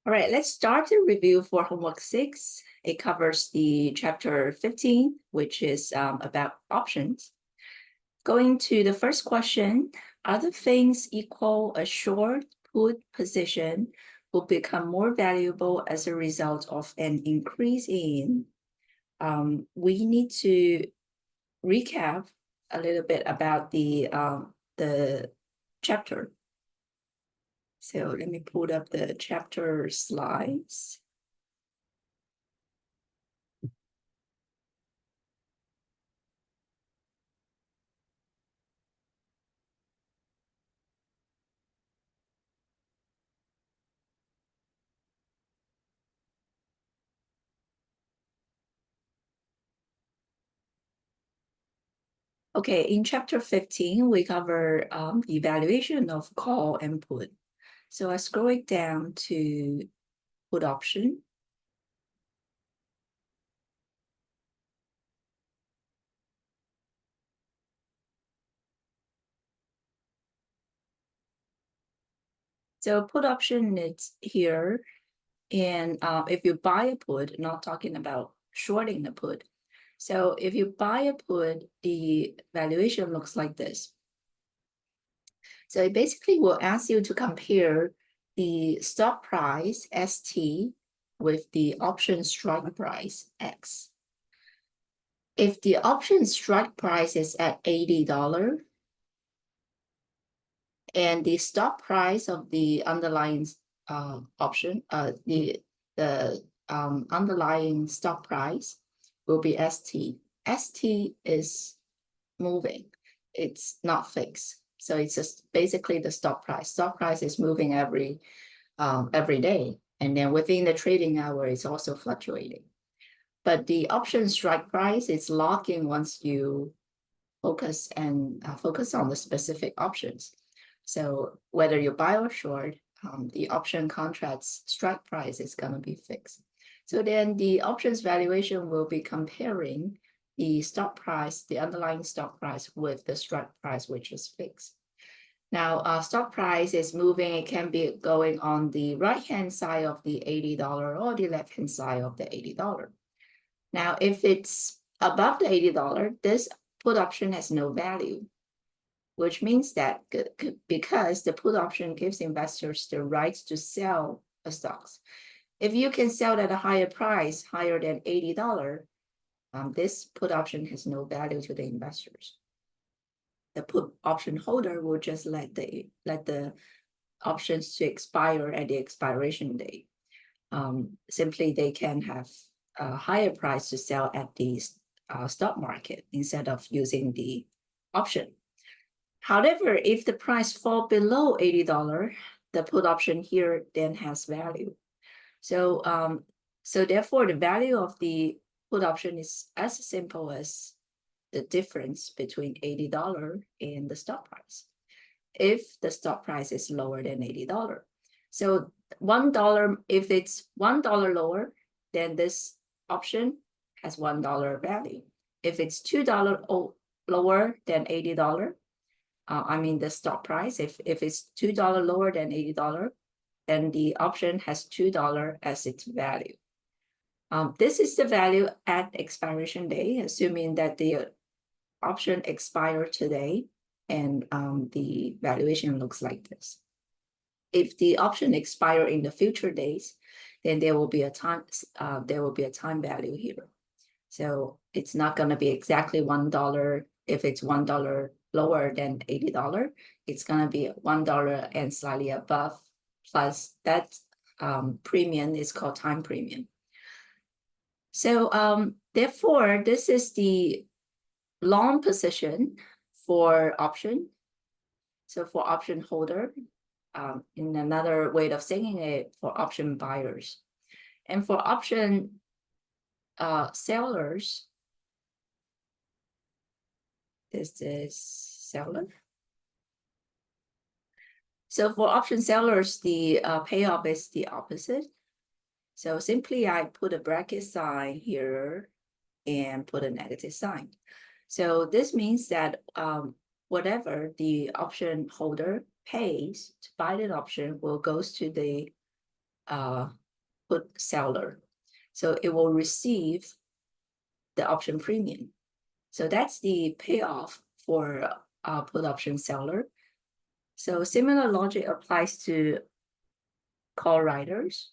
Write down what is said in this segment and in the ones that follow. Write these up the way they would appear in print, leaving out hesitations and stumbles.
All right, let's start the review for homework 6. It covers the chapter 15, which is about options. Going to the first question, other things equal a short put position will become more valuable as a result of an increase in. We need to recap a little bit about the chapter. So let me pull up the chapter slides. Okay, in chapter 15, we cover evaluation of call and put. So I scroll it down to put option. So put option is here. And if you buy a put, not talking about shorting the put. So if you buy a put, the valuation looks like this. So it basically will ask you to compare the stock price, ST, with the option strike price, X. If the option strike price is at $80 and the stock price of the underlying option, the underlying stock price will be ST. ST is moving, it's not fixed. So it's just basically the stock price. Stock price is moving every day. And then within the trading hour, it's also fluctuating. But the option strike price is locked in once you focus on the specific options. So whether you buy or short, the option contract's strike price is going to be fixed. So then the options valuation will be comparing the stock price, the underlying stock price, with the strike price, which is fixed. Now, stock price is moving. It can be going on the right-hand side of the $80 or the left-hand side of the $80. Now, if it's above the $80, this put option has no value, which means that because the put option gives investors the rights to sell the stocks. If you can sell at a higher price, higher than $80, this put option has no value to the investors. The put option holder will just let the options to expire at the expiration date. Simply, they can have a higher price to sell at the stock market instead of using the option. However, if the price fall below $80, the put option here then has value. So, so therefore, the value of the put option is as simple as the difference between $80 and the stock price. If the stock price is lower than $80, so $1, if it's $1 lower, then this option has $1 value. If it's $2 lower than $80, I mean the stock price, if it's $2 lower than $80, then the option has $2 as its value. This is the value at expiration day, assuming that the option expire today, and the valuation looks like this. If the option expire in the future days, then there will be a time value here. So it's not going to be exactly $1. If it's $1 lower than $80, it's going to be $1 and slightly above, plus that premium is called time premium. So therefore, this is the long position for option. So for option holder, in another way of saying it, for option buyers. And for option sellers, this is seller. So for option sellers, the payoff is the opposite. So simply I put a bracket sign here and put a negative sign. So this means that whatever the option holder pays to buy that option will goes to the put seller. So it will receive the option premium. So that's the payoff for put option seller. So similar logic applies to call riders.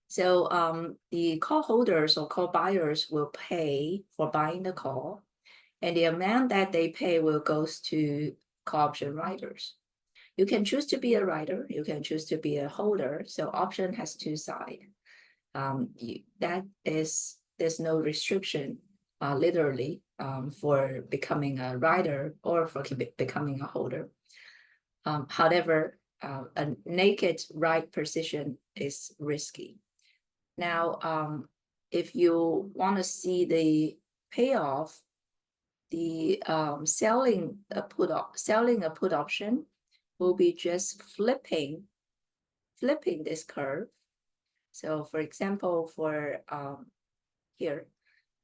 So the call holders or call buyers will pay for buying the call, and the amount that they pay will goes to call option riders. You can choose to be a rider, you can choose to be a holder. So option has two sides. There's no restriction literally for becoming a rider or for becoming a holder. However, a naked right position is risky. Now, if you want to see the payoff, the selling a put option will be just flipping this curve. So for example, for here,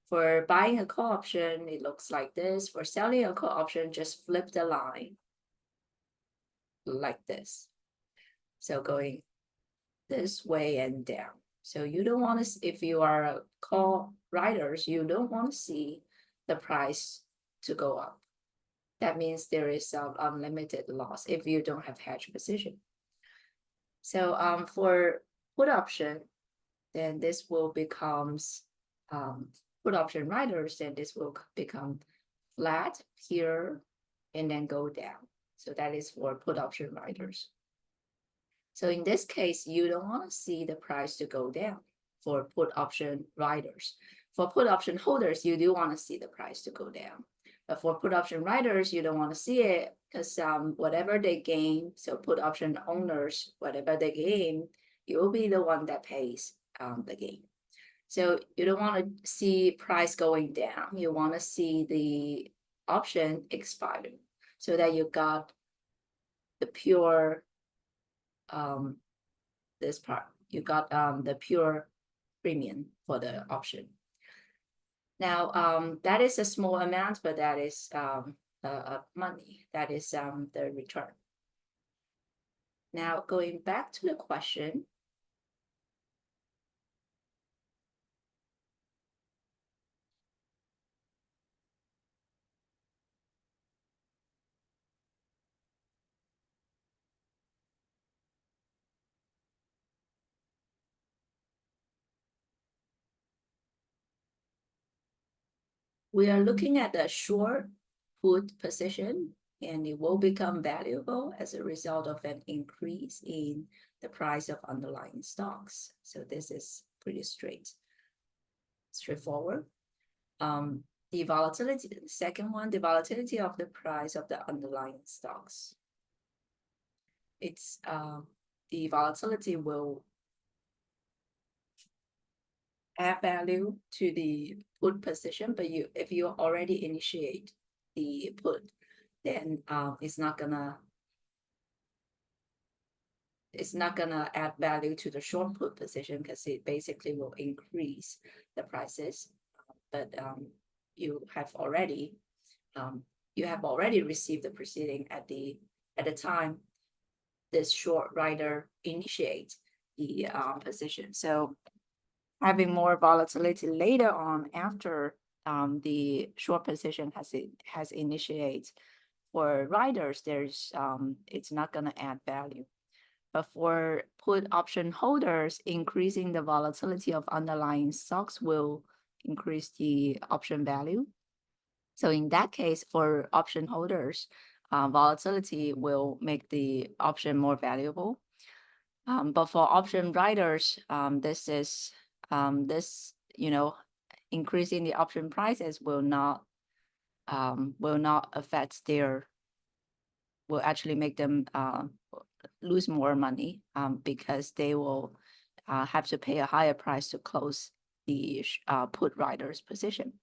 for buying a call option, it looks like this. For selling a call option, just flip the line like this. So going this way and down. So you don't want to, if you are a call riders, you don't want to see the price to go up. That means there is some unlimited loss if you don't have hedge position. So for put option, then this will becomes put option riders, then this will become flat here and then go down. So that is for put option riders. So in this case, you don't want to see the price to go down for put option riders. For put option holders, you do want to see the price to go down. But for put option riders, you don't want to see it because whatever they gain, so put option owners, whatever they gain, you will be the one that pays the gain. So you don't want to see price going down. You want to see the option expiring so that you got the pure this part. You got the pure premium for the option. Now, that is a small amount, but that is money. That is the return. Now, going back to the question. We are looking at the short put position, and it will become valuable as a result of an increase in the price of underlying stocks. So this is pretty straightforward. The volatility, the second one, the volatility of the price of the underlying stocks. It's the volatility will add value to the put position, but if you already initiate the put, then it's not gonna add value to the short put position because it basically will increase the prices. But you have already received the proceeding at the time this short rider initiate the position. So having more volatility later on after the short position has initiated for riders, there's it's not going to add value. But for put option holders, increasing the volatility of underlying stocks will increase the option value. So in that case, for option holders, volatility will make the option more valuable. But for option riders, increasing the option prices will not affect will actually make them lose more money because they will have to pay a higher price to close the put riders position.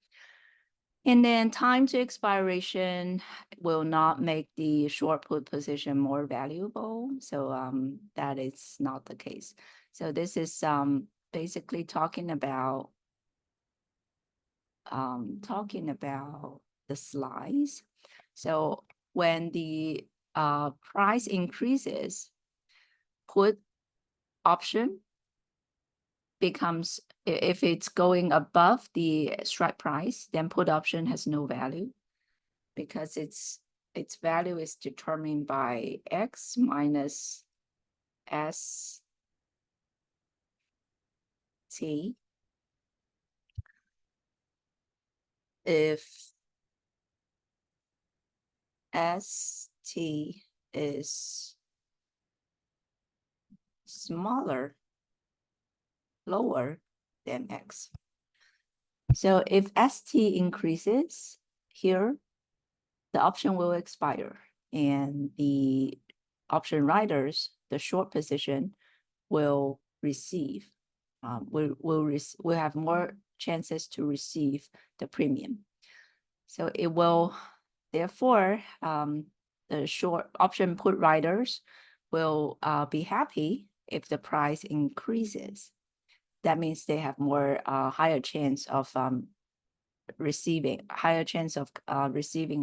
And then time to expiration will not make the short put position more valuable. So that is not the case. So this is basically talking about the slides. So when the price increases, put option becomes, if it's going above the strike price, then put option has no value because its value is determined by X minus ST. If ST is lower than X. So if ST increases here, the option will expire and the option riders, the short position, will receive, will have more chances to receive the premium. So it will, therefore, the short option put riders will be happy if the price increases. That means they have more higher chance of receiving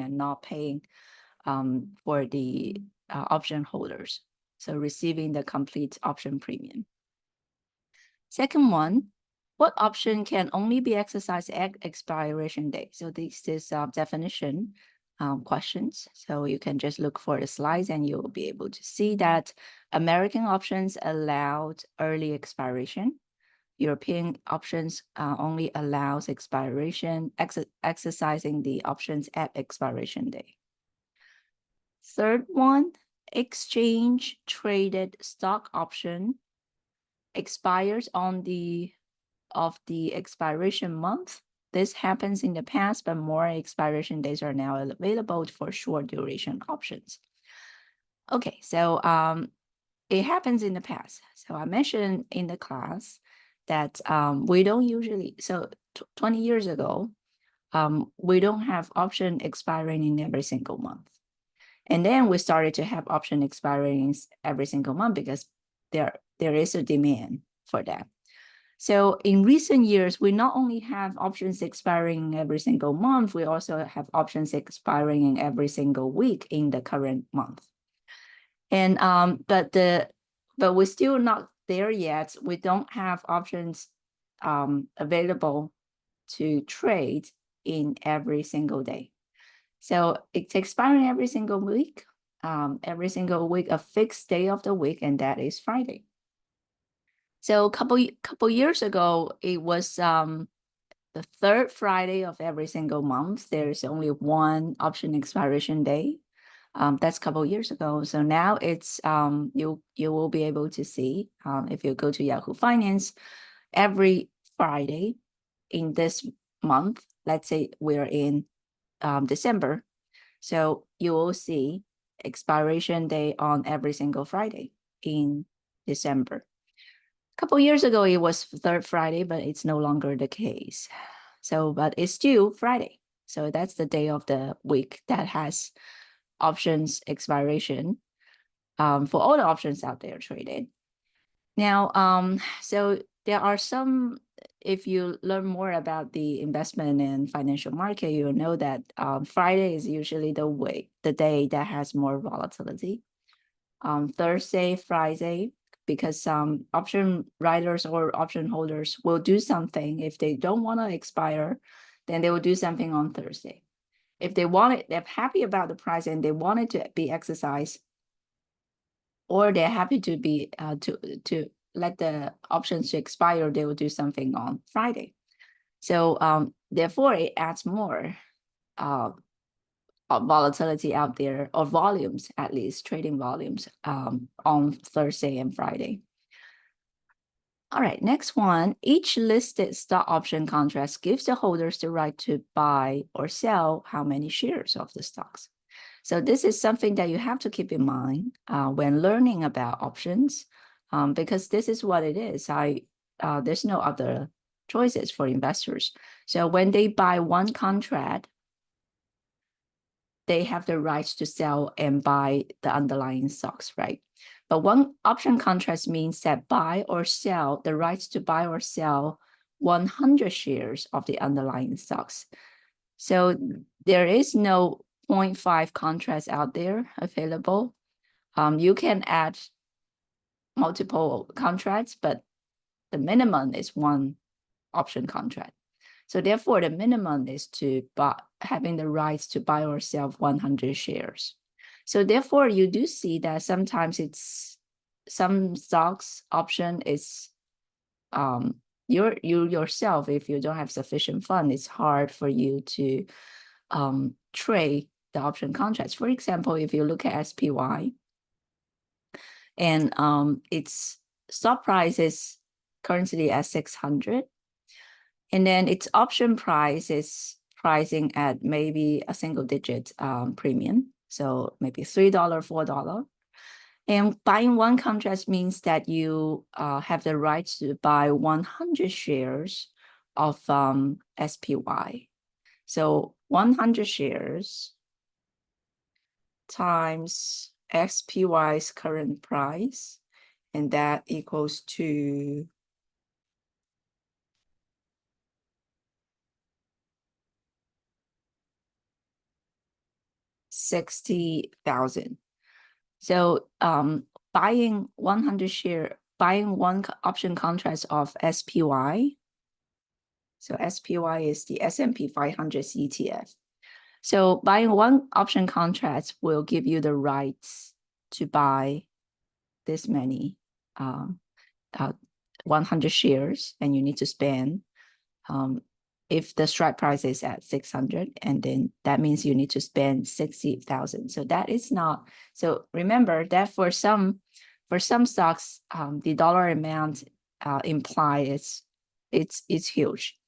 and not paying for the option holders. So receiving the complete option premium. Second one, what option can only be exercised at expiration date? So this is definition questions. So you can just look for the slides and you'll be able to see that American options allowed early expiration. European options only allows exercising the options at expiration day. Third one, exchange traded stock option expires on the expiration month. This happens in the past, but more expiration days are now available for short duration options. Okay, so it happens in the past. So I mentioned in the class that we don't usually, so 20 years ago, we don't have option expiring in every single month. And then we started to have option expiring every single month because there is a demand for that. So in recent years, we not only have options expiring every single month, we also have options expiring in every single week in the current month. And but we're still not there yet. We don't have options available to trade in every single day. So it's expiring every single week, a fixed day of the week, and that is Friday. So a couple years ago, it was the third Friday of every single month. There's only one option expiration day. That's a couple years ago. So now it's you will be able to see if you go to Yahoo Finance every Friday in this month. Let's say we're in December, so you will see expiration day on every single Friday in December. A couple years ago, it was third Friday, but it's no longer the case. So, but it's still Friday. So that's the day of the week that has options expiration for all the options out there traded. Now, so there are some, if you learn more about the investment and financial market, you'll know that Friday is usually the day that has more volatility. Thursday, Friday, because some option riders or option holders will do something. If they don't want to expire, then they will do something on Thursday. If they want it, they're happy about the price and they want it to be exercised, or they're happy to be to let the options to expire, they will do something on Friday. So therefore, it adds more volatility out there, or volumes, at least trading volumes on Thursday and Friday. All right, next one. Each listed stock option contract gives the holders the right to buy or sell how many shares of the stocks. So this is something that you have to keep in mind when learning about options, because this is what it is. There's no other choices for investors. So when they buy one contract, they have the rights to sell and buy the underlying stocks, right? But one option contract means that buy or sell, the rights to buy or sell 100 shares of the underlying stocks. So there is no 0.5 contracts out there available. You can add multiple contracts, but the minimum is one option contract. So therefore, the minimum is to buy, having the rights to buy or sell 100 shares. So therefore, you do see that sometimes it's some stocks option is you yourself, if you don't have sufficient fund, it's hard for you to trade the option contracts. For example, if you look at SPY, and its stock price is currently at 600, and then its option price is pricing at maybe a single digit premium, so maybe $3, $4. And buying one contract means that you have the right to buy 100 shares of SPY. So 100 shares times SPY's current price, and that equals to $60,000. So buying 100 share, buying one option contract of SPY. So SPY is the S&P 500 ETF. So buying one option contract will give you the rights to buy this many 100 shares, and you need to spend if the strike price is at 600, and then that means you need to spend 60,000. So that is not, so remember that for some stocks, the dollar amount implied it's huge.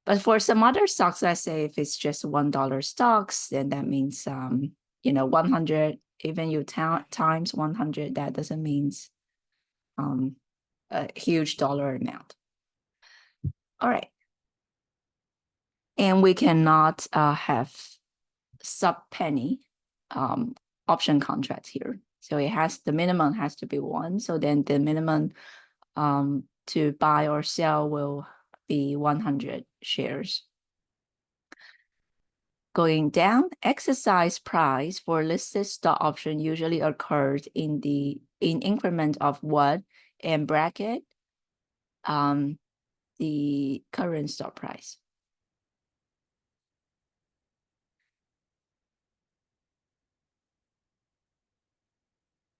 But for some other stocks, let's say if it's just $1 stocks, then that means 100, even you times 100, that doesn't mean a huge dollar amount. All right. And we cannot have sub-penny option contract here. So it has, the minimum has to be 1. So then the minimum to buy or sell will be 100 shares. Going down, exercise price for listed stock option usually occurs in increment of what, and bracket the current stock price.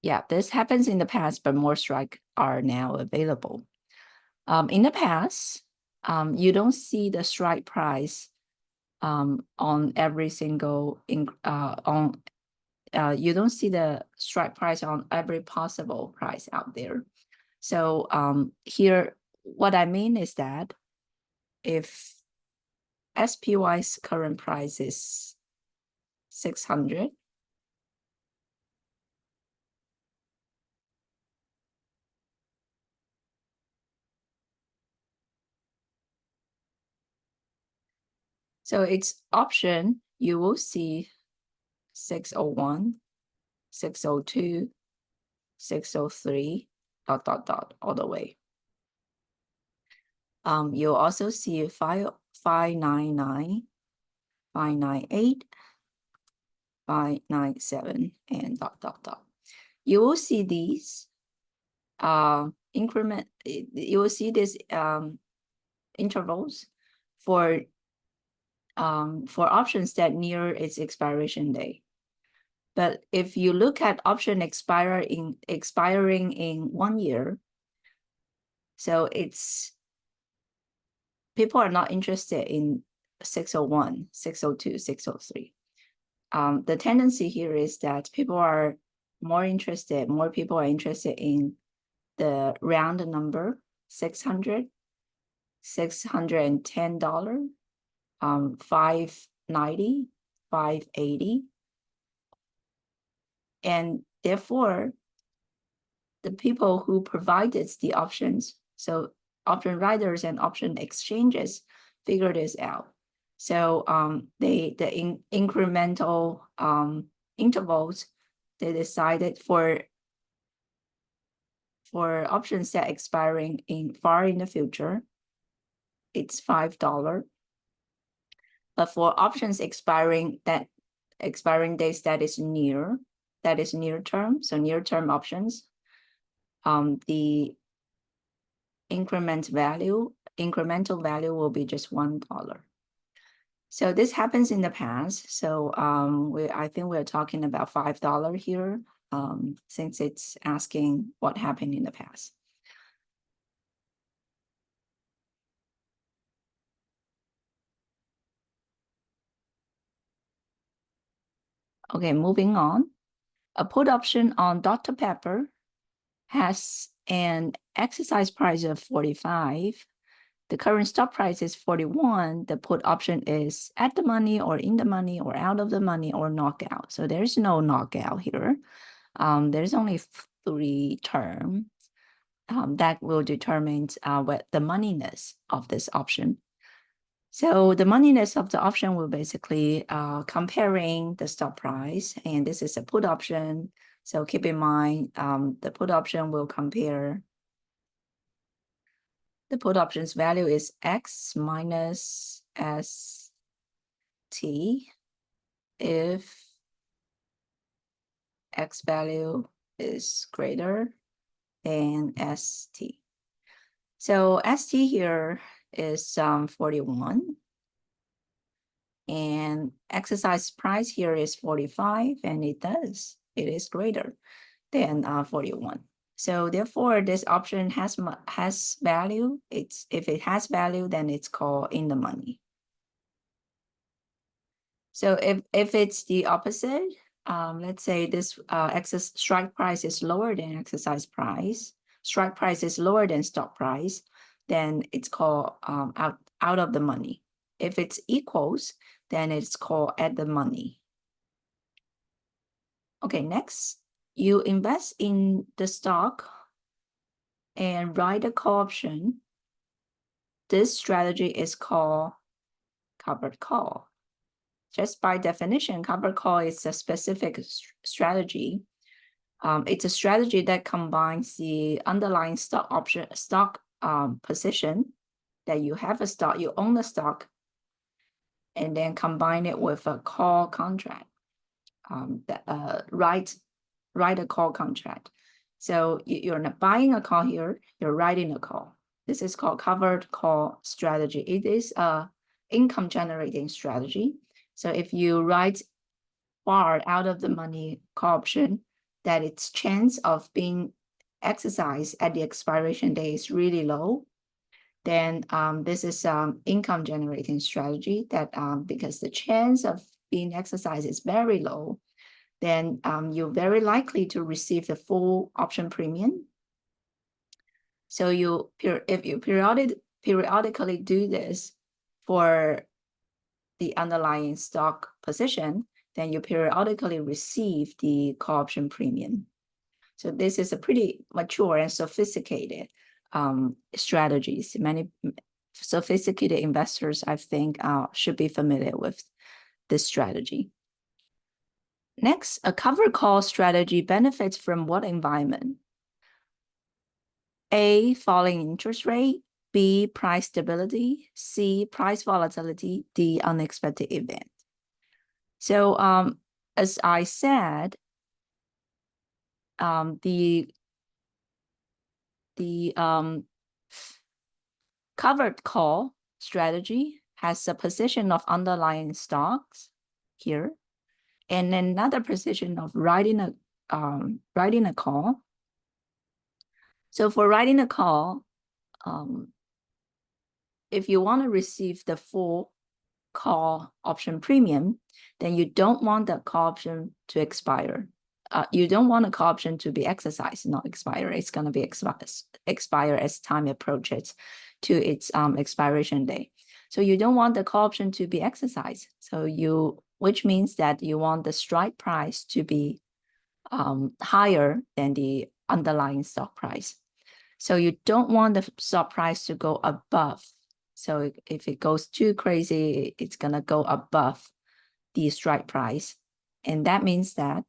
Yeah, this happens in the past, but more strikes are now available. In the past, you don't see the strike price on every single you don't see the strike price on every possible price out there. So here, what I mean is that if SPY's current price is 600, so its option, you will see 601, 602, 603, ... all the way. You'll also see 599, 598, 597, and ... You will see these increment. You will see these intervals for options that near its expiration date. But if you look at option expiring in 1 year, so people are not interested in 601, 602, 603. The tendency here is that more people are interested in the round number, $600, $610, $590, $580. And therefore, the people who provided the options, so option writers and option exchanges, figure this out. So the incremental intervals, they decided for options that expiring far in the future, it's $5. But for options expiring dates that is near term, so near term options, the incremental value will be just $1. So this happens in the past. So I think we're talking about $5 here, since it's asking what happened in the past. Okay, moving on. A put option on Dr. Pepper has an exercise price of 45. The current stop price is 41. The put option is at the money or in the money or out of the money or knockout. So there's no knockout here. There's only 3 terms that will determine what the moneyness of this option. So the moneyness of the option will basically comparing the stop price, and this is a put option. So keep in mind, the put option will compare. The put option's value is X minus ST if X value is greater than ST. So ST here is 41. And exercise price here is 45, and it is greater than 41. So therefore, this option has value. If it has value, then it's called in the money. So if it's the opposite, let's say this strike price is lower than exercise price, strike price is lower than stop price, then it's called out of the money. If it's equals, then it's called at the money. Okay, next, you invest in the stock and write a call option. This strategy is called covered call. Just by definition, covered call is a specific strategy. It's a strategy that combines the underlying stock position that you have a stock, you own the stock, and then combine it with a call contract, write a call contract. So you're not buying a call here, you're writing a call. This is called covered call strategy. It is a income generating strategy. So if you write far out of the money call option, that its chance of being exercised at the expiration day is really low, then this is income generating strategy that because the chance of being exercised is very low, then you're very likely to receive the full option premium. So if you periodically do this for the underlying stock position, then you periodically receive the call option premium. So this is a pretty mature and sophisticated strategies. Many sophisticated investors, I think, should be familiar with this strategy. Next, a covered call strategy benefits from what environment? A, falling interest rate, B, price stability, C, price volatility, D, unexpected event. So as I said, the covered call strategy has a position of underlying stocks here, and another position of writing a call. So for writing a call, if you want to receive the full call option premium, then you don't want the call option to expire. You don't want a call option to be exercised, not expire. It's going to be expire as time approaches to its expiration day. So you don't want the call option to be exercised. So which means that you want the strike price to be higher than the underlying stock price. So you don't want the stock price to go above. So if it goes too crazy, it's going to go above the strike price. And that means that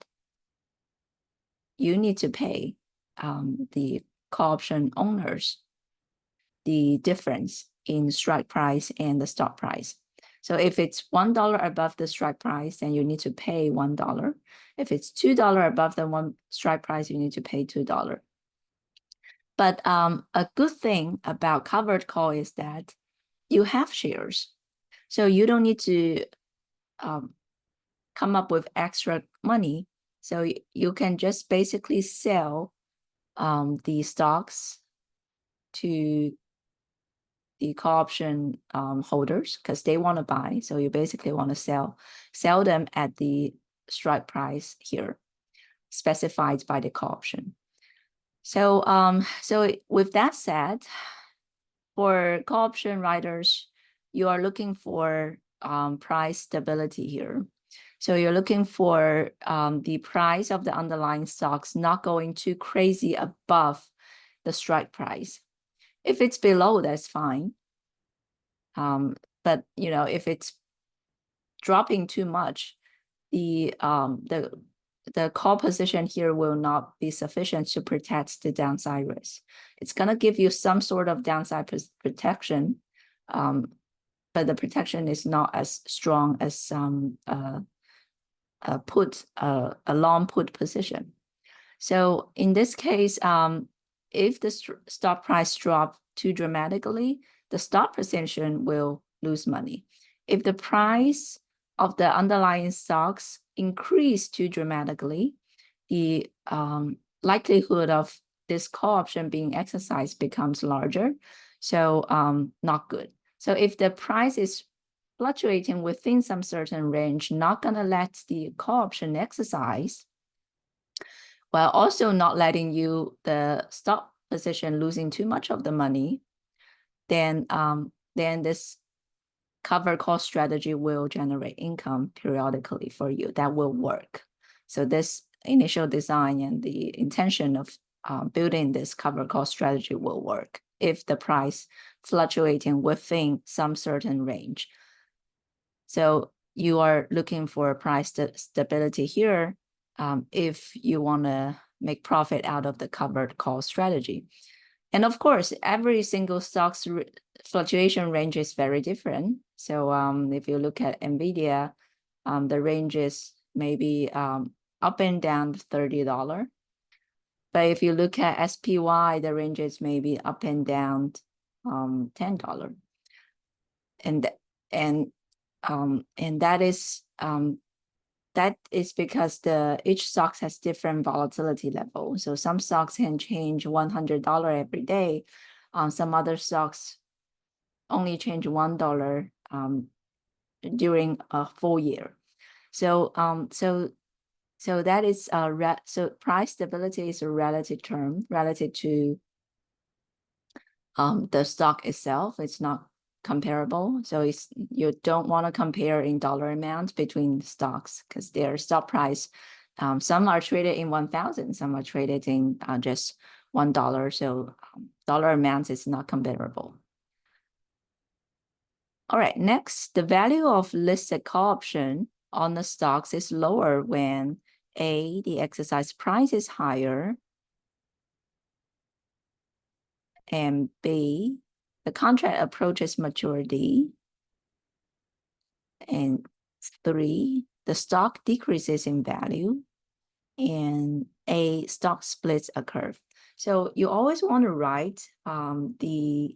you need to pay the call option owners the difference in strike price and the stock price. So if it's $1 above the strike price, then you need to pay $1. If it's $2 above the strike price, you need to pay $2. But a good thing about covered call is that you have shares. So you don't need to come up with extra money. So you can just basically sell the stocks to the call option holders because they want to buy. So you basically want to sell them at the strike price here, specified by the call option. So so with that said, for call option writers, you are looking for price stability here. So you're looking for the price of the underlying stocks not going too crazy above the strike price. If it's below, that's fine. But you know, if it's dropping too much, the call position here will not be sufficient to protect the downside risk. It's gonna give you some sort of downside protection, but the protection is not as strong as a long put position. So in this case, if the stop price drop too dramatically, the stop position will lose money. If the price of the underlying stocks increase too dramatically, the likelihood of this call option being exercised becomes larger. So not good. So if the price is fluctuating within some certain range, not gonna let the call option exercise, while also not letting you the stop position losing too much of the money, then this cover call strategy will generate income periodically for you. That will work. So this initial design and the intention of building this cover call strategy will work if the price fluctuating within some certain range. So you are looking for price stability here if you want to make profit out of the covered call strategy. And of course, every single stock's fluctuation range is very different. So if you look at NVIDIA, the range is maybe up and down $30. But if you look at SPY, the range is maybe up and down $10. And that is because each stock has different volatility level. So some stocks can change $100 every day. Some other stocks only change $1 during a full year. So so that is so price stability is a relative term relative to the stock itself. It's not comparable. So you don't want to compare in dollar amount between stocks because their stock price, some are traded in 1,000, some are traded in just $1. So dollar amount is not comparable. All right, next, the value of listed call option on the stocks is lower when A, the exercise price is higher, and B, the contract approaches maturity, and 3, the stock decreases in value, and A, stock splits a curve. So you always want to write the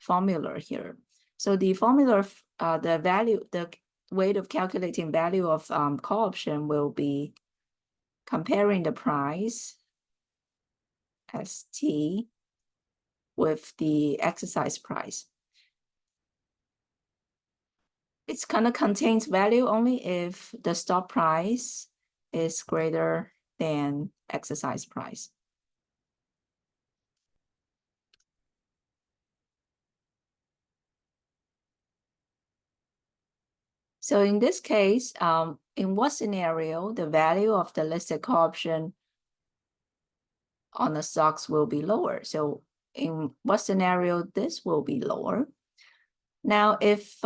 formula here. So the formula, the way of calculating value of call option will be comparing the price ST with the exercise price. It's kind of contains value only if the stop price is greater than exercise price. So in this case, in what scenario the value of the listed call option on the stocks will be lower? So in what scenario this will be lower? Now, if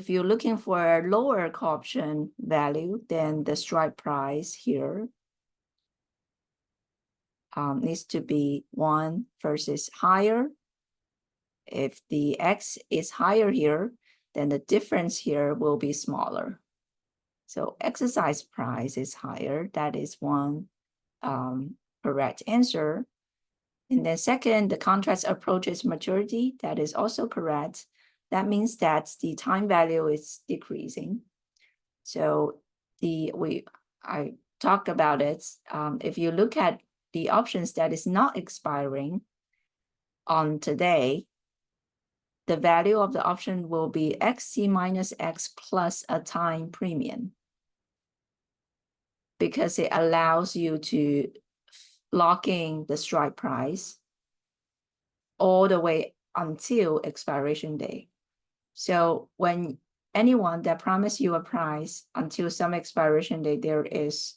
you're looking for a lower call option value, then the strike price here needs to be 1 versus higher. If the X is higher here, then the difference here will be smaller. So exercise price is higher, that is 1 correct answer. And then second, the contract approaches maturity. That is also correct. That means that the time value is decreasing. So I talked about it. If you look at the options that is not expiring on today, the value of the option will be XT minus X plus a time premium, because it allows you to lock in the strike price all the way until expiration day. So when anyone that promise you a price until some expiration date, there is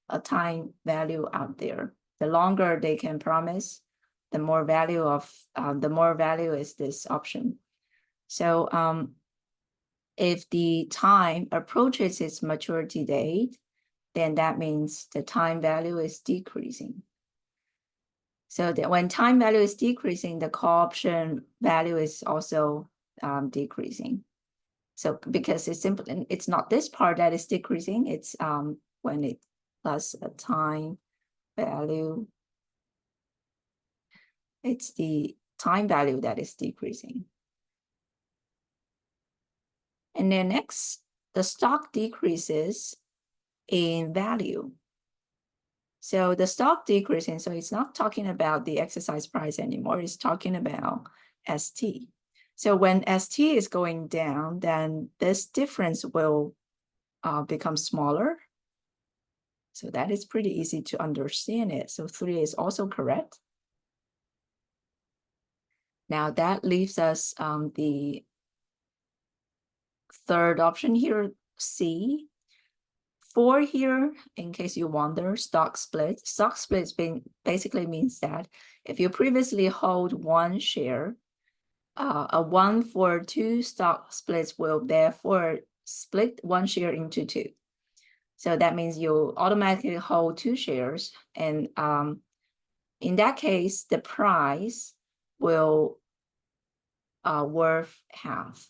a time value out there. The longer they can promise, the more value is this option. So if the time approaches its maturity date, then that means the time value is decreasing. So that when time value is decreasing, the call option value is also decreasing. So because it's not this part that is decreasing, it's when it plus a time value, it's the time value that is decreasing. And then next, the stock decreases in value. So the stock decreasing, so it's not talking about the exercise price anymore, it's talking about ST. So when ST is going down, then this difference will become smaller. So that is pretty easy to understand it. So 3 is also correct. Now that leaves us the third option here, C. 4 here, in case you wonder, stock split. Stock split basically means that if you previously hold one share, a 1-for-2 stock splits will therefore split one share into 2. So that means you automatically hold 2 shares. And in that case, the price will worth half.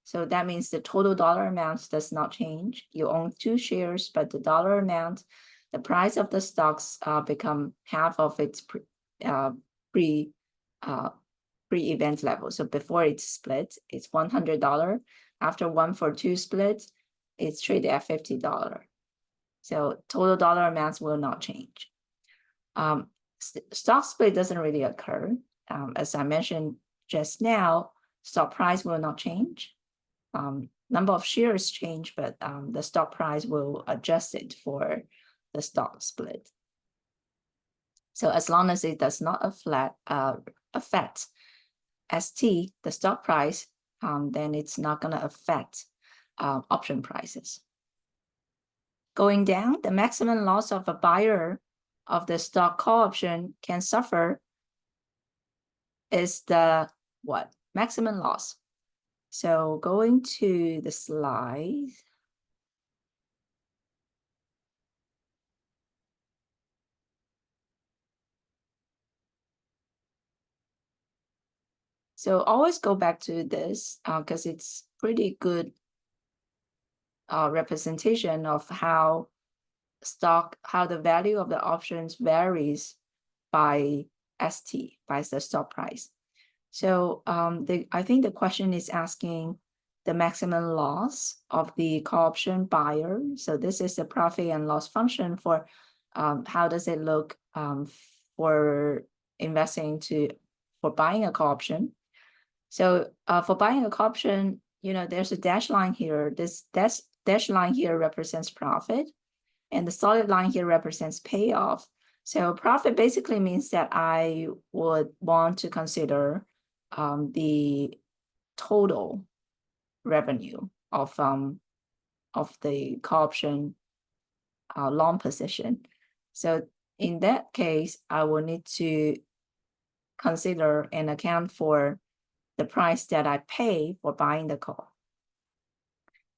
So that means the total dollar amount does not change. You own 2 shares, but the dollar amount, the price of the stocks become half of its pre-event level. So before it's split, it's $100. After 1-for-2 split, it's traded at $50. So total dollar amounts will not change. Stock split doesn't really occur. As I mentioned just now, stock price will not change. Number of shares change, but the stock price will adjust it for the stock split. So as long as it does not affect ST, the stock price, then it's not going to affect option prices. Going down, the maximum loss of a buyer of the stock call option can suffer is the what? Maximum loss. So going to the slide. So always go back to this because it's pretty good representation of how the value of the options varies by ST, by the stock price. So I think the question is asking the maximum loss of the call option buyer. So this is the profit and loss function for how does it look for buying a call option. So for buying a call option, there's a dash line here. This dash line here represents profit, and the solid line here represents payoff. So profit basically means that I would want to consider the total revenue of the call option long position. So in that case, I will need to consider and account for the price that I pay for buying the call.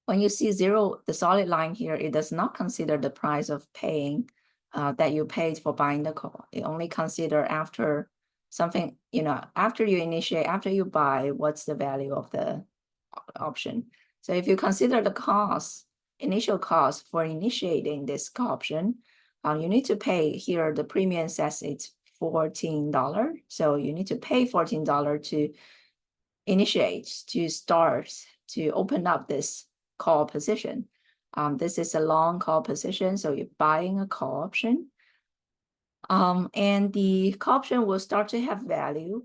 When you see 0, the solid line here, it does not consider the price of paying that you paid for buying the call. It only consider after something, after you buy, what's the value of the option. So if you consider the initial cost for initiating this call option, you need to pay here, the premium says it's $14. So you need to pay $14 to initiate, to start, to open up this call position. This is a long call position, so you're buying a call option. And the call option will start to have value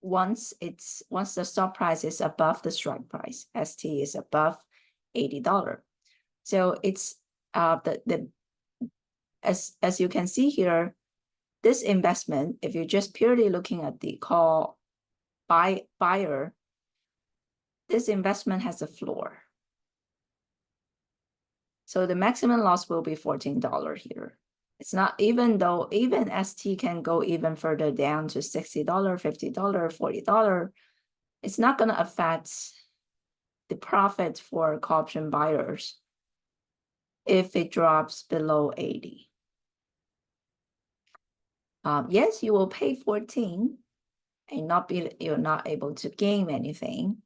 once the stop price is above the strike price. ST is above $80. So it's as you can see here, this investment, if you're just purely looking at the call buyer, this investment has a floor. So the maximum loss will be $14 here. It's not, even though even ST can go even further down to $60, $50, $40, it's not going to affect the profit for call option buyers if it drops below 80. Yes, you will pay 14 and you're not able to gain anything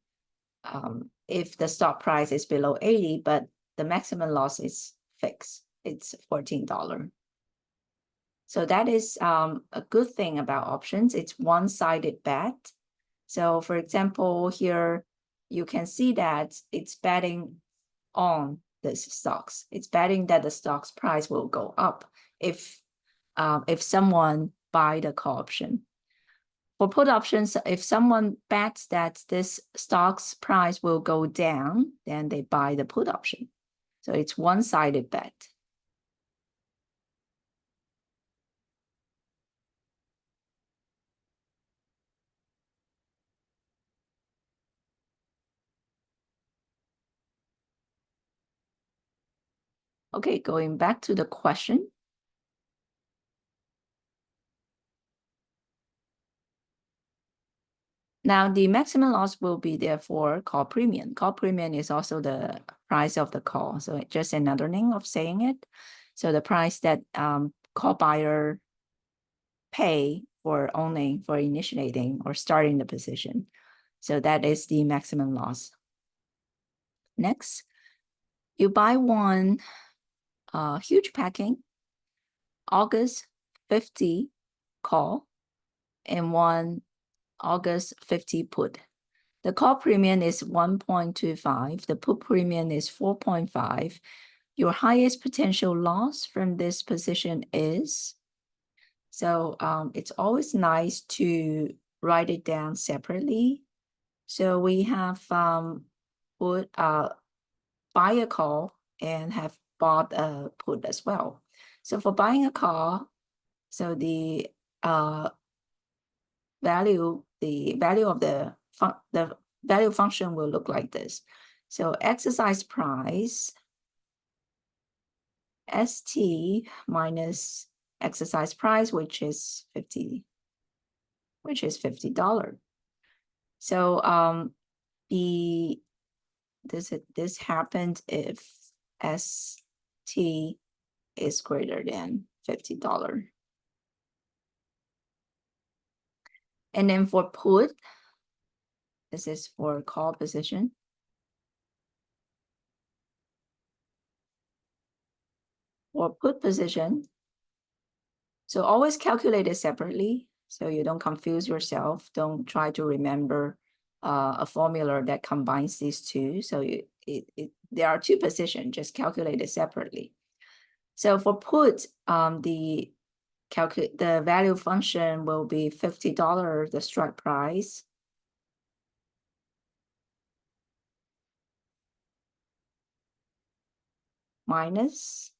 if the stop price is below 80, but the maximum loss is fixed. It's $14. So that is a good thing about options. It's one-sided bet. So for example, here you can see that it's betting on this stocks. It's betting that the stock's price will go up if someone buy the call option. For put options, if someone bets that this stock's price will go down, then they buy the put option. So it's one-sided bet. Okay, going back to the question. Now, the maximum loss will be therefore call premium. Call premium is also the price of the call. So it's just another name of saying it. So the price that call buyer pay for initiating or starting the position. So that is the maximum loss. Next, you buy one huge packing, August 50 call, and one August 50 put. The call premium is 1.25. The put premium is 4.5. Your highest potential loss from this position is. So it's always nice to write it down separately. So we have buy a call and have bought a put as well. So for buying a call, so the value of the value function will look like this. So exercise price ST minus exercise price, which is $50. So this happened if ST is greater than $50. And then for put, this is for call position. For put position, so always calculate it separately so you don't confuse yourself. Don't try to remember a formula that combines these two. So there are two positions, just calculate it separately. So for put, the value function will be $50, the strike price, minus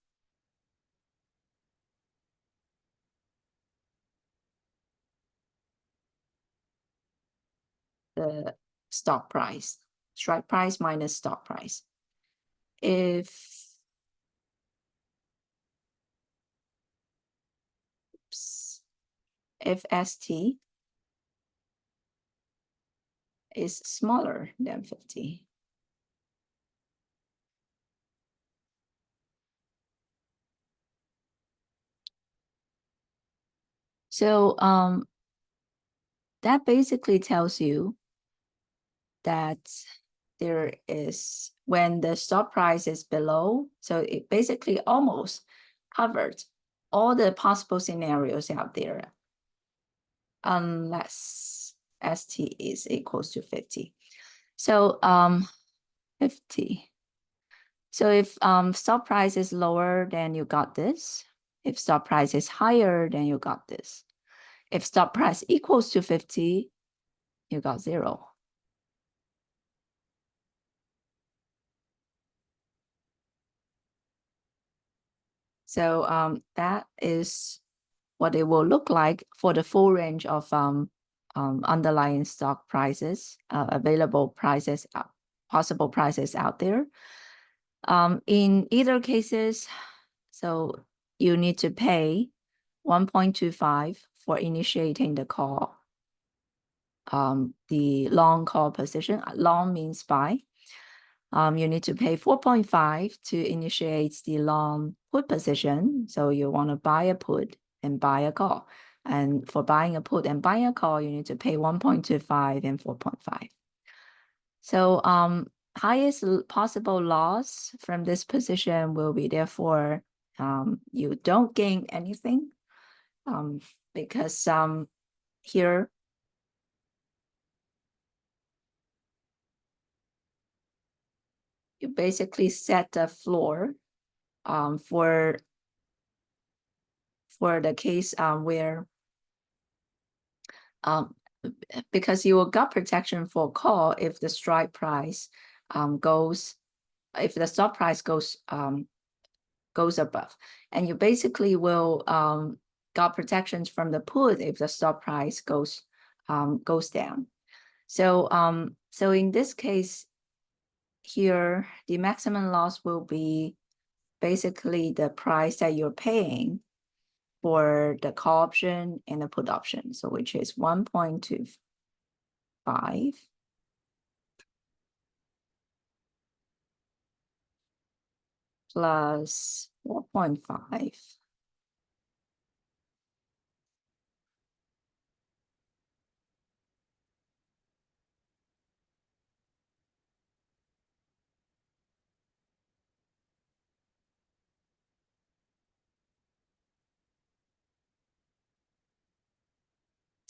the stop price, strike price minus stop price. If ST is smaller than 50. So that basically tells you that there is, when the stop price is below, so it basically almost covered all the possible scenarios out there, unless ST is equals to 50. So 50. So if stock price is lower, then you got this. If stock price is higher, then you got this. If stock price equals to 50, you got 0. So that is what it will look like for the full range of underlying stock prices, available prices, possible prices out there. In either cases, so you need to pay 1.25 for initiating the call. The long call position, long means buy. You need to pay 4.5 to initiate the long put position. So you want to buy a put and buy a call. And for buying a put and buying a call, you need to pay 1.25 and 4.5. So highest possible loss from this position will be, therefore, you don't gain anything because here you basically set a floor for the case where because you will got protection for call if the strike price if the stock price goes above, and you basically will got protections from the put if the stock price goes down. So in this case here, the maximum loss will be basically the price that you're paying for the call option and the put option, so which is 1.25 plus 4.5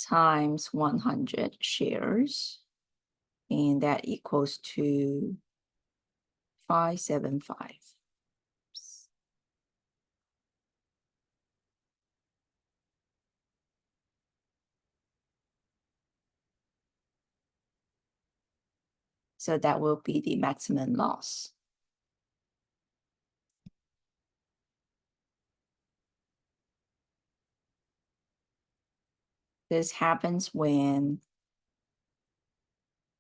times 100 shares, and that equals to 575. So that will be the maximum loss. This happens when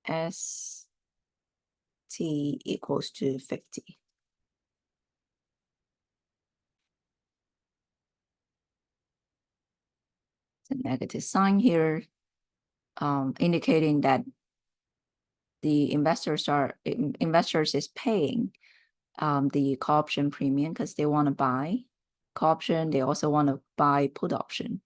ST equals to 50. The negative sign here, indicating that the investors is paying the call option premium because they want to buy call option. They also want to buy put option.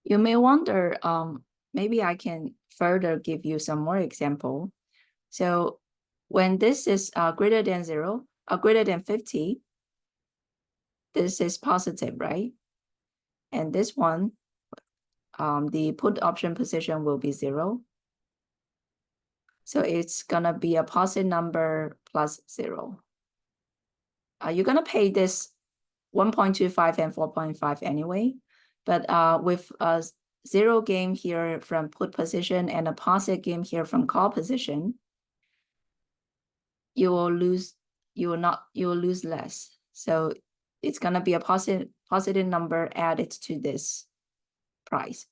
You may wonder, maybe I can further give you some more example. So when this is greater than 0, greater than 50, this is positive, right? And this one, the put option position will be 0. So it's gonna be a positive number plus 0. You're gonna pay this 1.25 and 4.5 anyway, but with a 0 gain here from put position and a positive gain here from call position, you will lose less. So it's gonna be a positive number added to this price.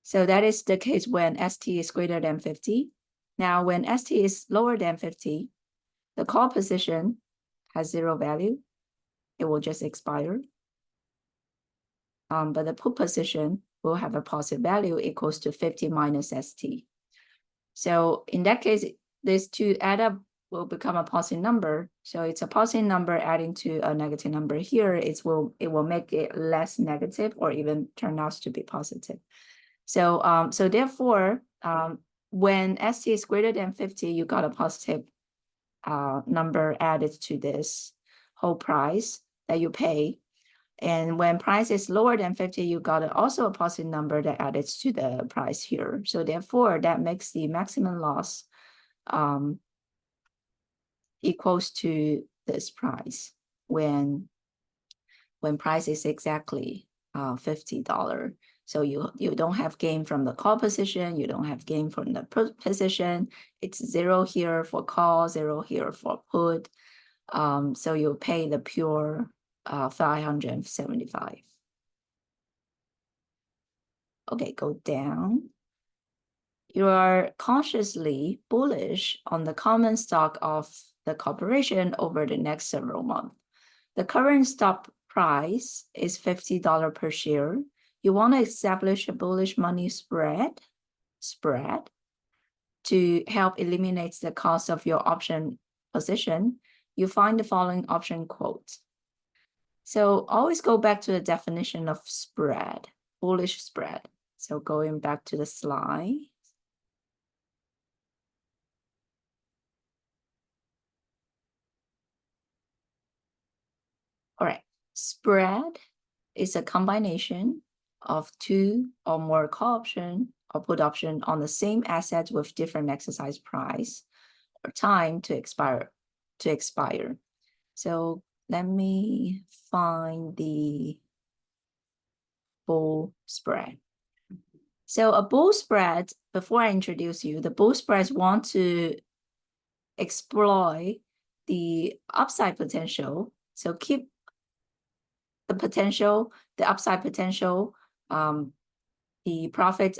So that is the case when ST is greater than 50. Now, when ST is lower than 50, the call position has 0 value. It will just expire. But the put position will have a positive value equals to 50 minus ST. So in that case, these two add up will become a positive number. So it's a positive number adding to a negative number here. It will make it less negative or even turn out to be positive. So so therefore, when ST is greater than 50, you got a positive number added to this whole price that you pay. And when price is lower than 50, you got also a positive number that added to the price here. So therefore, that makes the maximum loss equals to this price when price is exactly $50. So you don't have gain from the call position, you don't have gain from the put position. It's 0 here for call, 0 here for put. So you pay the pure 575. Okay, go down. You are consciously bullish on the common stock of the corporation over the next several months. The current stock price is $50 per share. You want to establish a bullish money spread to help eliminate the cost of your option position. You find the following option quote. So always go back to the definition of spread, bullish spread. So going back to the slide. All right, spread is a combination of 2 or more call option or put option on the same asset with different exercise price or time to expire. So let me find the bull spread. So a bull spread, before I introduce you, the bull spreads want to exploit the upside potential. So keep the potential, the upside potential, the profit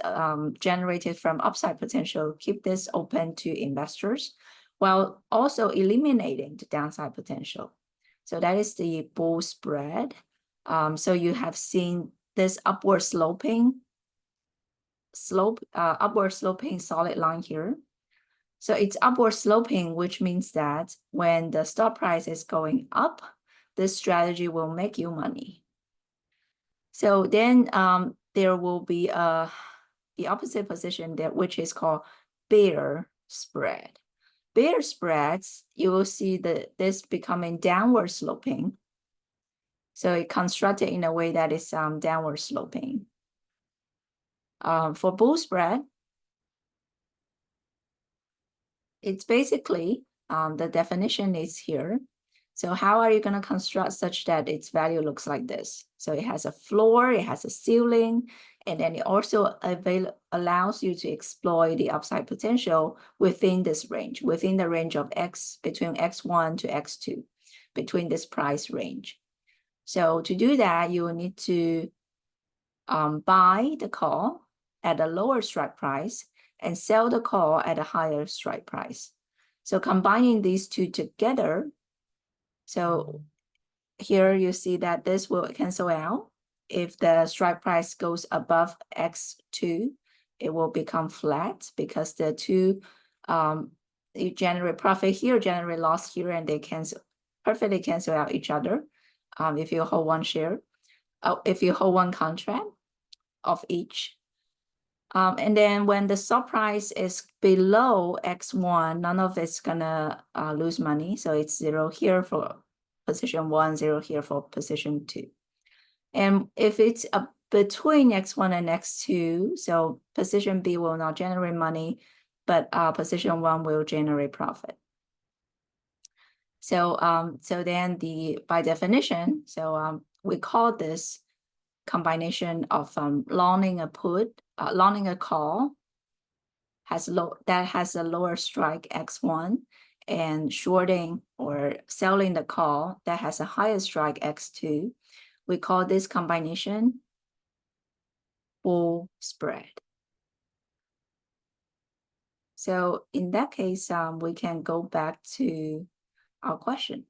generated from upside potential, keep this open to investors while also eliminating the downside potential. So that is the bull spread. So you have seen this upward sloping solid line here. So it's upward sloping, which means that when the stock price is going up, this strategy will make you money. So then there will be the opposite position there, which is called bear spread. Bear spreads, you will see that this becoming downward sloping. So it constructed in a way that is downward sloping. For bull spread, it's basically the definition is here. So how are you going to construct such that its value looks like this? So it has a floor, it has a ceiling, and then it also allows you to exploit the upside potential within this range, within the range of X, between X1 to X2, between this price range. So to do that, you will need to buy the call at a lower strike price and sell the call at a higher strike price. So combining these two together, so here you see that this will cancel out. If the strike price goes above X2, it will become flat because the two, you generate profit here, generate loss here, and they perfectly cancel out each other. If you hold one share, if you hold one contract of each. And then when the stock price is below X1, none of it's gonna lose money. So it's 0 here for position 1, 0 here for position 2. And if it's between X1 and X2, so position B will not generate money, but position 1 will generate profit. So so then by definition, so we call this combination of longing a put, longing a call that has a lower strike X1, and shorting or selling the call that has a higher strike X2. We call this combination bull spread. So in that case, we can go back to our question.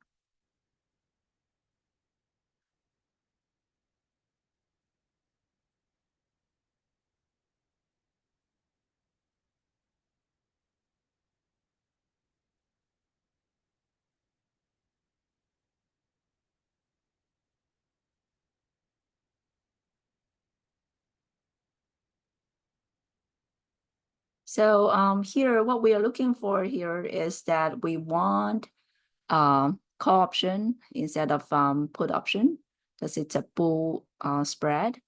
So here, what we are looking for here is that we want call option instead of put option, because it's a bull spread.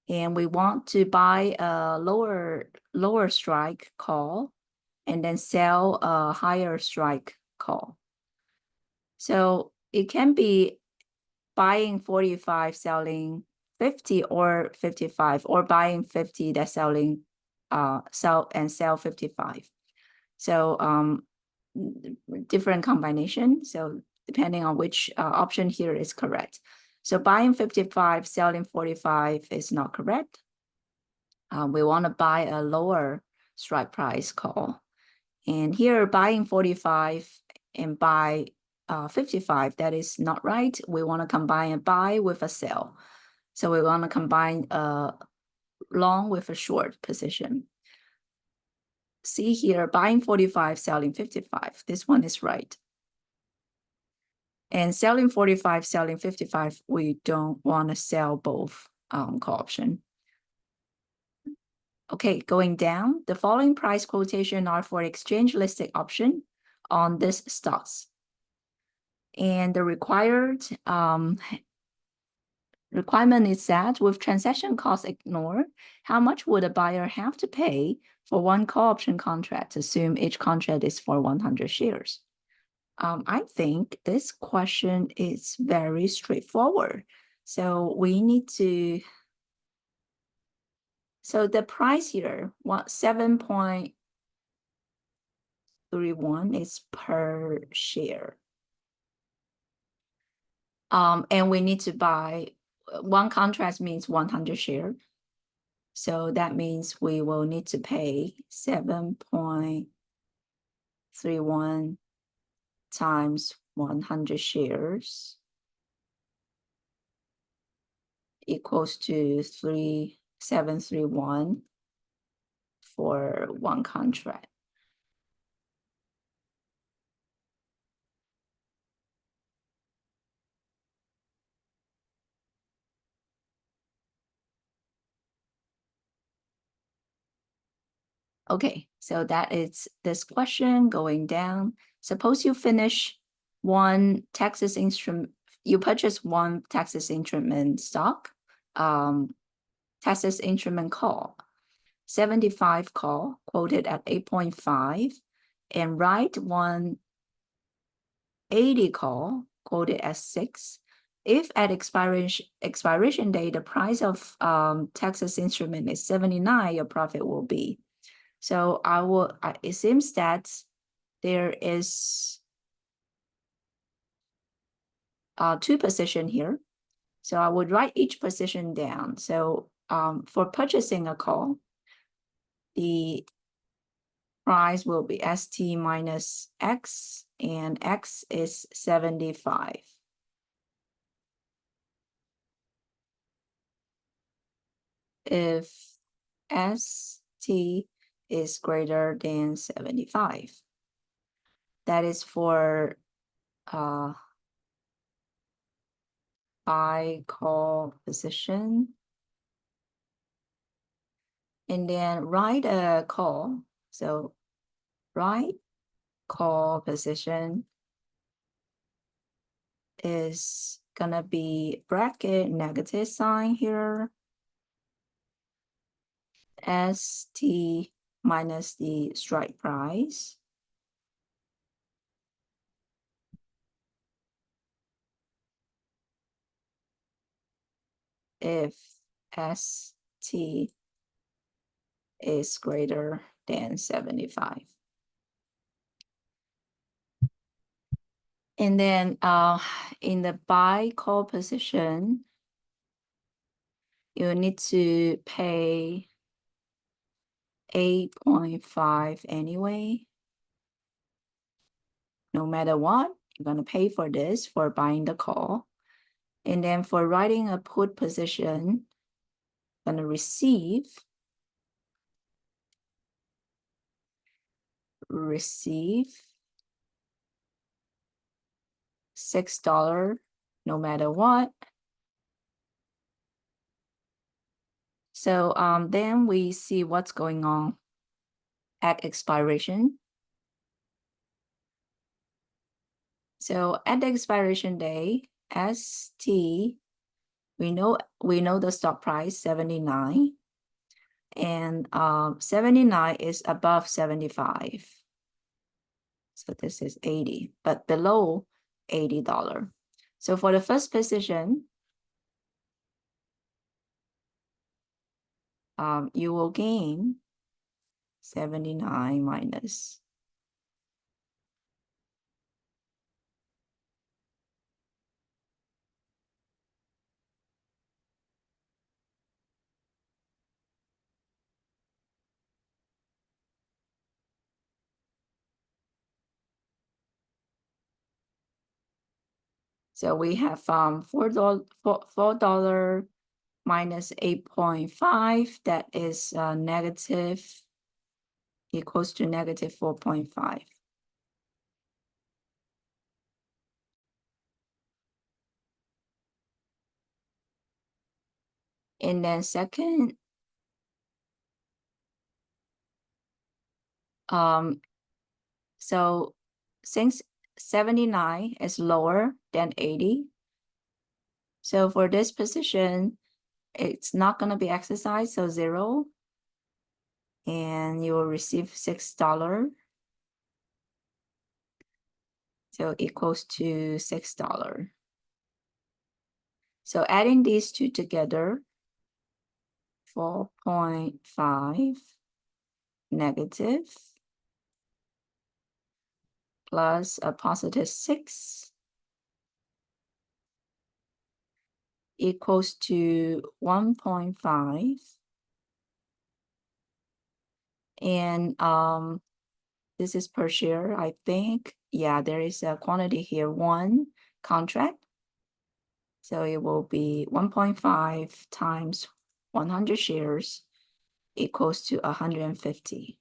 And we want to buy a lower strike call and then sell a higher strike call. So it can be buying 45, selling 50 or 55, or buying 50 that's selling sell 55. So different combination. So depending on which option here is correct. So buying 55, selling 45 is not correct. We want to buy a lower strike price call. And here buying 45 and buy 55, that is not right. We want to combine a buy with a sell. So we want to combine a long with a short position. See here, buying 45, selling 55. This one is right. And selling 45, selling 55, we don't want to sell both call option. Okay, going down, the following price quotation are for exchange listed option on this stocks. And the required requirement is that with transaction costs ignored, how much would a buyer have to pay for one call option contract? Assume each contract is for 100 shares. I think this question is very straightforward. So we need to, so the price here, 7.31 is per share. And we need to buy, one contract means 100 shares. So that means we will need to pay 7.31 times 100 shares equals to 3,731 for one contract. Okay, so that is this question going down. Suppose you finish one Texas Instrument, you purchase one Texas Instrument stock, Texas Instrument call, 75 call quoted at 8.5, and write one 80 call quoted at 6. If at expiration date, the price of Texas Instrument is 79, your profit will be. So it seems that there is two position here. So I would write each position down. So for purchasing a call, the price will be ST minus X, and X is 75. If ST is greater than 75, that is for buy call position. And then write a call. So write call position is gonna be bracket negative sign here, ST minus the strike price. If ST is greater than 75. And then in the buy call position, you need to pay 8.5 anyway. No matter what, you're going to pay for this for buying the call. And then for writing a put position, going to receive $6 no matter what. So then we see what's going on. at expiration. So at the expiration day, ST, we know the stock price 79, and 79 is above 75. So this is 80, but below $80. So for the first position, you will gain 79 minus. So we have $4 minus 8.5, that is negative, equals to negative 4.5. And then second, so since 79 is lower than 80, so for this position, it's not going to be exercised, so 0. And you will receive $6. So equals to $6. So adding these two together, 4.5 negative plus a positive 6 equals to 1.5. And this is per share, I think. Yeah, there is a quantity here, 1 contract. So it will be 1.5 times 100 shares equals to 150.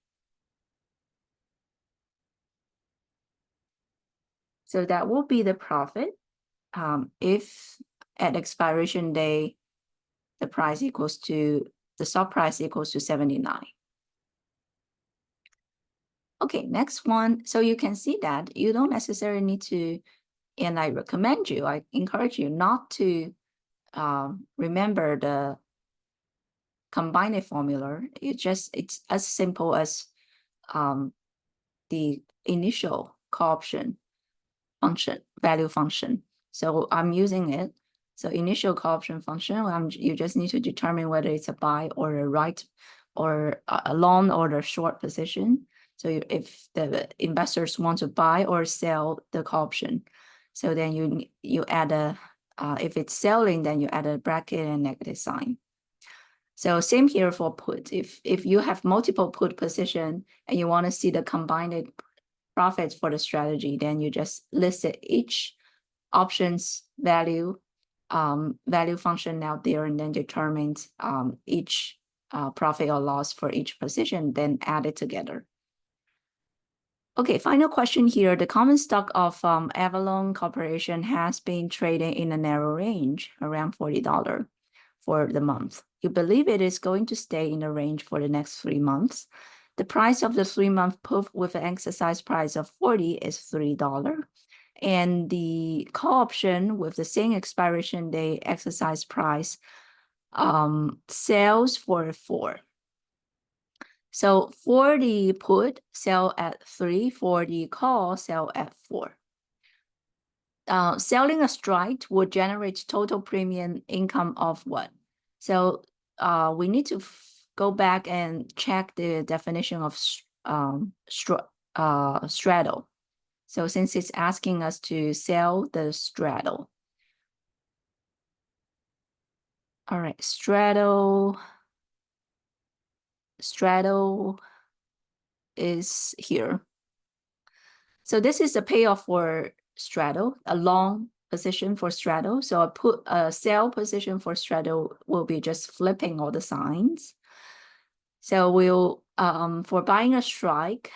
So that will be the profit if at expiration day, the stock price equals to 79. Okay, next one. So you can see that you don't necessarily need to, and I encourage you not to remember the combined formula. It's as simple as the initial call option function, value function. So I'm using it. So initial call option function, you just need to determine whether it's a buy or a right or a long or a short position. So if the investors want to buy or sell the call option, so then you add a, if it's selling, then you add a bracket and negative sign. So same here for put. If you have multiple put position and you want to see the combined profits for the strategy, then you just listed each options value function out there, and then determine each profit or loss for each position, then add it together. Okay, final question here. The common stock of Avalon Corporation has been trading in a narrow range around $40 for the month. You believe it is going to stay in the range for the next 3 months. The price of the 3-month put with an exercise price of 40 is $3. And the call option with the same expiration day exercise price sells for 4. So for the put, sell at 3, for the call, sell at 4. Selling a strike would generate total premium income of what? So we need to go back and check the definition of straddle. So since it's asking us to sell the straddle. All right, straddle is here. So this is a payoff for straddle, a long position for straddle. So a sell position for straddle will be just flipping all the signs. So we'll for buying a strike,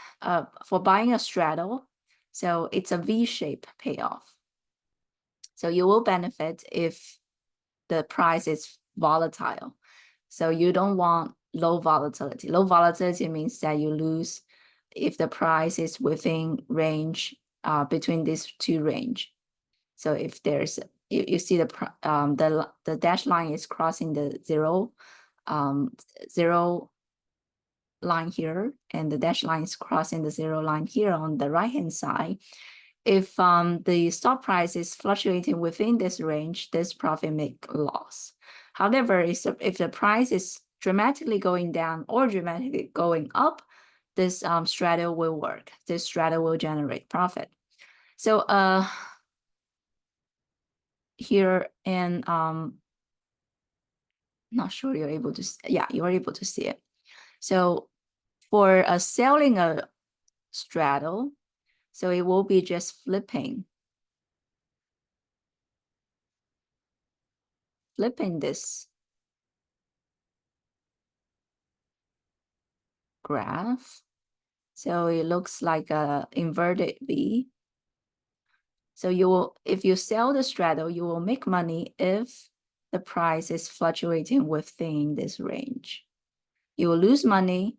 for buying a straddle, so it's a V-shaped payoff. So you will benefit if the price is volatile. So you don't want low volatility. Low volatility means that you lose if the price is within range between these two range. So if there's you see the dashed line is crossing the zero line here, and the dashed line is crossing the zero line here on the right hand side. If the stock price is fluctuating within this range, this profit make loss. However, if the price is dramatically going down or dramatically going up, this straddle will work. This straddle will generate profit. So here, and not sure you're able to, yeah, you're able to see it. So for selling a straddle, so it will be just flipping this graph. So it looks like a inverted V. So you will, if you sell the straddle, you will make money if the price is fluctuating within this range. You will lose money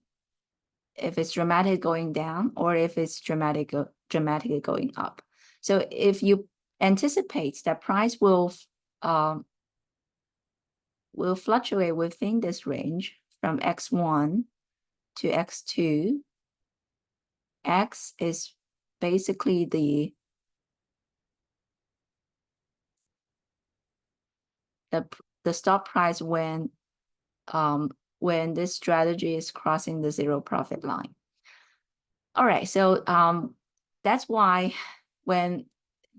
if it's dramatically going down or if it's dramatically going up. So if you anticipate that price will fluctuate within this range from X1 to X2, X is basically the stop price when this strategy is crossing the zero profit line. All right, so that's why when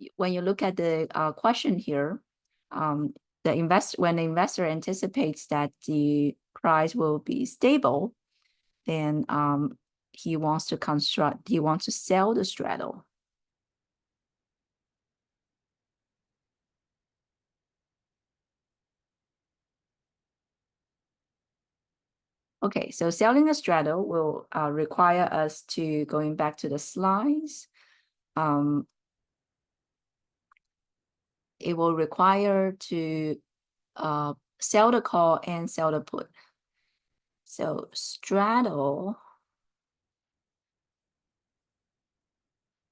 you look at the question here, when the investor anticipates that the price will be stable, then he wants to sell the straddle. Okay, so selling a straddle will require us to, going back to the slides, it will require to sell the call and sell the put. So straddle,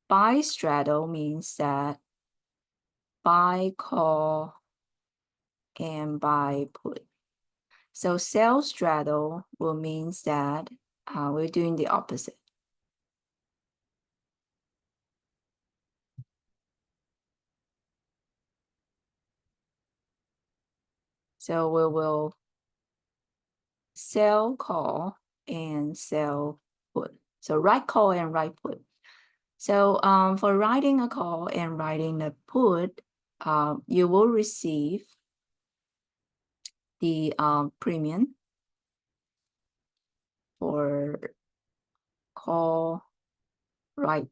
buy straddle means that buy call and buy put. So sell straddle will means that we're doing the opposite. So we will sell call and sell put. So write call and write put. So for writing a call and writing a put, you will receive the premium for call, write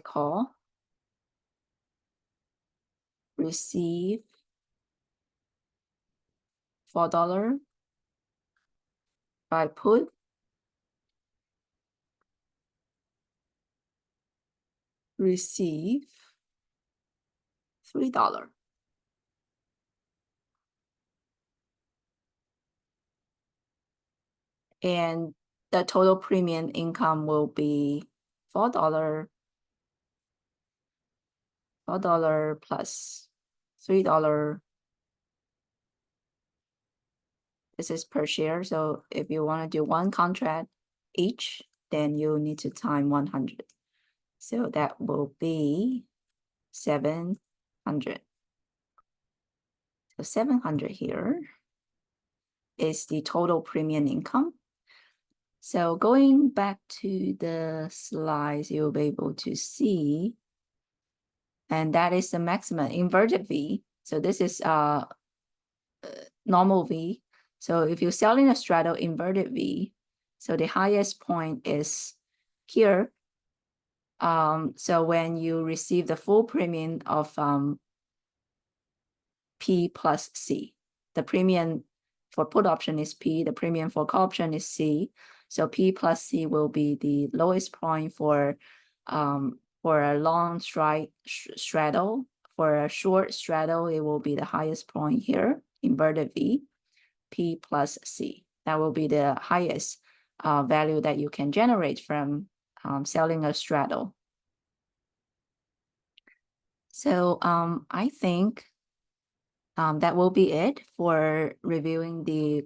call, receive $4, buy put, receive $3. And the total premium income will be $4 plus $3. This is per share. So if you want to do one contract each, then you need to time 100. So that will be 700. So 700 here is the total premium income. So going back to the slides, you'll be able to see, and that is the maximum inverted V. So this is normal V. So if you're selling a straddle inverted V, so the highest point is here. So when you receive the full premium of P plus C, the premium for put option is P, the premium for call option is C. So P plus C will be the lowest point for a long straddle. For a short straddle, it will be the highest point here, inverted V, P plus C. That will be the highest value that you can generate from selling a straddle. So I think that will be it for reviewing the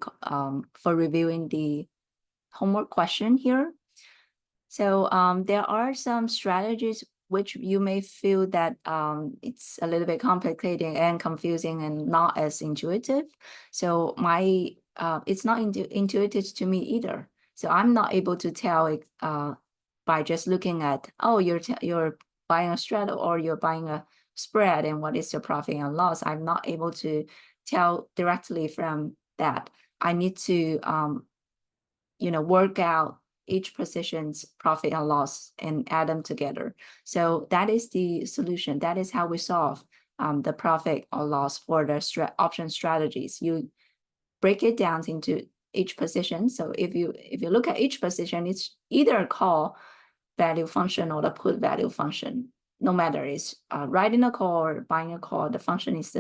homework question here. So there are some strategies which you may feel that it's a little bit complicated and confusing and not as intuitive. So it's not intuitive to me either. So I'm not able to tell it by just looking at, oh, you're buying a straddle or you're buying a spread and what is your profit and loss. I'm not able to tell directly from that. I need to work out each position's profit and loss and add them together. So that is the solution. That is how we solve the profit or loss for the option strategies. You break it down into each position. So if you look at each position, it's either a call value function or the put value function. No matter it's writing a call or buying a call, the function is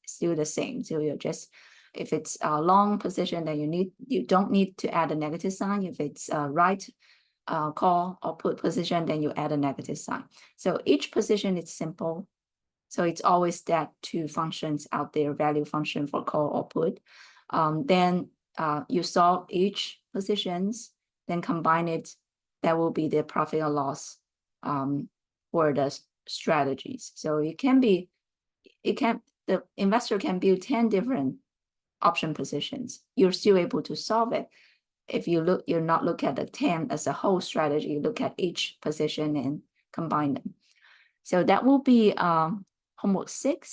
still the same. So you're just, if it's a long position, then you don't need to add a negative sign. If it's a right call or put position, then you add a negative sign. So each position is simple. So it's always that two functions out there, value function for call or put. Then you solve each positions, then combine it. That will be the profit or loss for the strategies. So the investor can build 10 different option positions. You're still able to solve it. If you're not look at the 10 as a whole strategy, you look at each position and combine them. So that will be homework 6.